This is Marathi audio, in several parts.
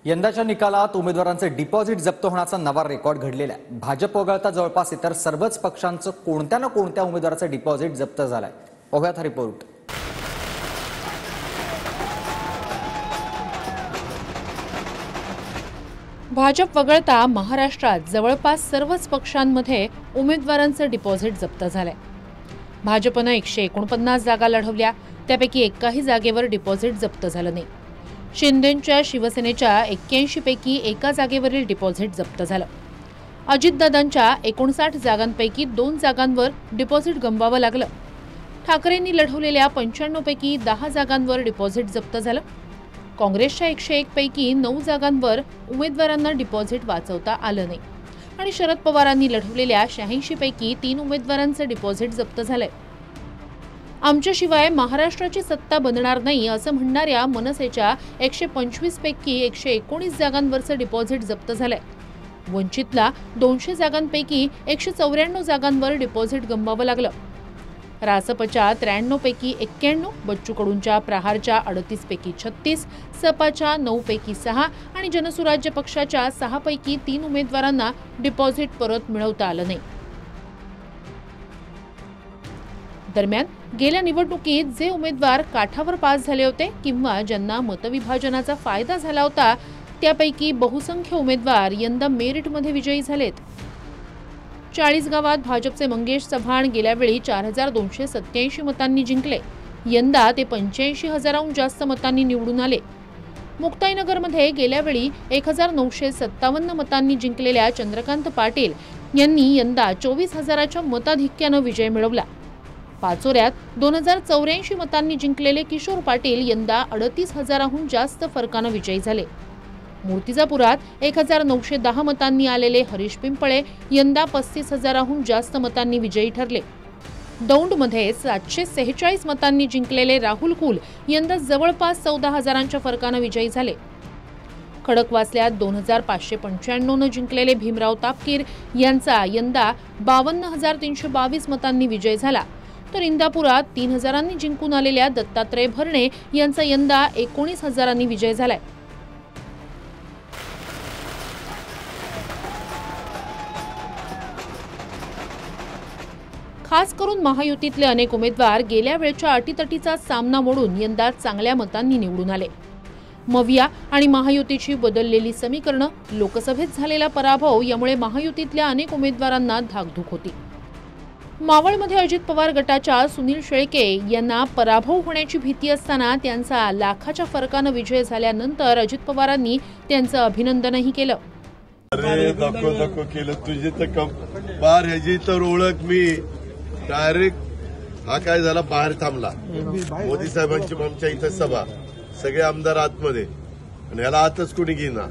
यंदाच्या निकालात उमेदवारांचे डिपॉझिट जप्त होण्याचा नवा रेकॉर्ड घडलेला आहे। भाजप वगळता जवळपास इतर सर्वच पक्षांचं कोणत्या ना कोणत्या उमेदवाराचे डिपॉझिट जप्त झालंय। पाहूयात हा रिपोर्ट। भाजप वगळता महाराष्ट्रात जवळपास सर्वच पक्षांमध्ये उमेदवारांचे डिपॉझिट जप्त झाले। भाजपने 149 जागा लढवल्या, त्यापैकी एकाही जागेवर डिपॉझिट जप्त झालं नाही। शिंदेंच्या शिवसेनेच्या 81 पैकी एका जागेवरील डिपॉझिट जप्त झालं। अजितदादांच्या 59 जागांपैकी 2 जागांवर डिपॉझिट गमवावं लागलं। ठाकरेंनी लढवलेल्या 95 पैकी 10 जागांवर डिपॉझिट जप्त झालं। काँग्रेसच्या 101 पैकी 9 जागांवर उमेदवारांना डिपॉझिट वाचवता आलं नाही आणि शरद पवारांनी लढवलेल्या 86 पैकी 3 उमेदवारांचे डिपॉझिट जप्त झालंय। आमच्याशिवाय महाराष्ट्राची सत्ता बनणार नाही असं म्हणणाऱ्या मनसेच्या 125 पैकी 119 जागांवरचे डिपॉझिट जप्त झालंय। वंचितला 200 जागांपैकी 194 जागांवर डिपॉझिट गमवावं लागलं। रासपच्या 93 पैकी 91, बच्चू कडूंच्या प्रहारच्या 38 पैकी 36, सपाच्या 9 पैकी 6 आणि जनसुराज्य पक्षाच्या 6 पैकी 3 उमेदवारांना डिपॉझिट परत मिळवता आलं नाही। दरम्यान गेल्या निवडणुकीत जे उमेदवार काठावर पास झाले होते किंवा ज्यांना मतविभाजनाचा फायदा झाला होता, त्यापैकी बहुसंख्य उमेदवार यंदा मेरिटमध्ये विजयी झालेत। 40 गावात भाजपचे मंगेश चव्हाण गेल्या वेळी 4287 मतांनी जिंकले, यंदा ते 85,000हून जास्त मतांनी निवडून आले। मुक्ताईनगरमध्ये गेल्या वेळी 1957 मतांनी जिंकलेल्या चंद्रकांत पाटील यांनी यंदा 24,000च्या मताधिक्यानं विजय मिळवला। पाचोऱ्यात 2084 मतांनी जिंकलेले किशोर पाटील यंदा 38,000हून जास्त फरकानं विजयी झाले। मूर्तिजापुरात 1910 मतांनी आलेले हरीश पिंपळे यंदा 35,000हून जास्त मतांनी विजयी ठरले। दौंडमध्ये 746 मतांनी जिंकलेले राहुल कुल यंदा जवळपास 14,000च्या फरकानं विजयी झाले। खडकवासल्यात 2595 जिंकलेले भीमराव तापकीर यांचा यंदा 52,322 मतांनी विजय झाला, तर इंदापुरात 3,000 जिंकून आलेल्या दत्तात्रय भरणे यांचा यंदा 19,000 विजय झालाय। खास करून महायुतीतले अनेक उमेदवार गेल्या वेळच्या अटीतटीचा सामना मोडून यंदा चांगल्या मतांनी निवडून आले। मविया आणि महायुतीची बदललेली समीकरणं, लोकसभेत झालेला पराभव यामुळे महायुतीतल्या अनेक उमेदवारांना धाकधूक होती। मावळमध्ये अजित पवार गटाच्या सुनील शेळके यांना पराभव होण्याची भीती असताना त्यांचा लाखाच्या फरकानं विजय झाल्यानंतर अजित पवारांनी त्यांचं अभिनंदनही केलं। अरे नको केलं तुझी तर बार ह्याची तर ओळख मी डायरेक्ट हा काय झाला बाहेर थांबला। मोदी साहेबांची आमच्या इथं सभा, सगळे आमदार आतमध्ये आणि ह्याला आतच कोणी घेईना।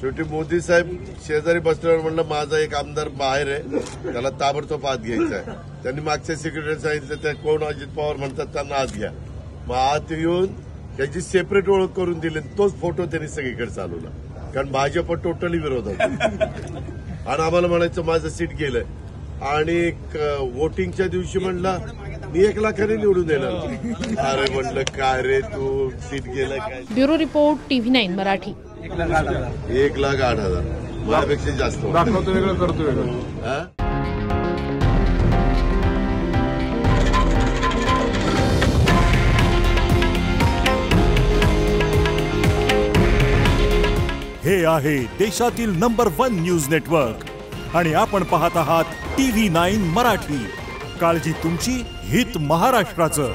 शेवटी मोदी साहेब शेजारी बसल्यावर म्हणलं माझा एक आमदार बाहेर आहे, त्याला ताबडतोब आत घ्यायचा आहे। त्यांनी मागच्या सेक्रेटरी सांगितलं त्या कोण अजित पवार म्हणतात त्यांना आत घ्या। मग आत येऊन त्याची सेपरेट ओळख करून दिली, तोच फोटो त्यांनी सगळीकडे चालवला, कारण भाजप टोटली विरोध होता आणि आम्हाला म्हणायचं माझं सीट गेलंय आणि वोटिंगच्या दिवशी म्हणला मी 1 लाखाने निवडून देणार। अरे म्हणलं काय रे तू सीट गेलं काय। Bureau report TV9 Marathi. 1,08,000 माझ्यापेक्षा जास्त दाखवतो वेगळं करतो वेगळं। हे आहे देशातील नंबर 1 न्यूज नेटवर्क आणि आपण पाहत आहात TV9 मराठी। काळजी तुमची, हित महाराष्ट्राचं।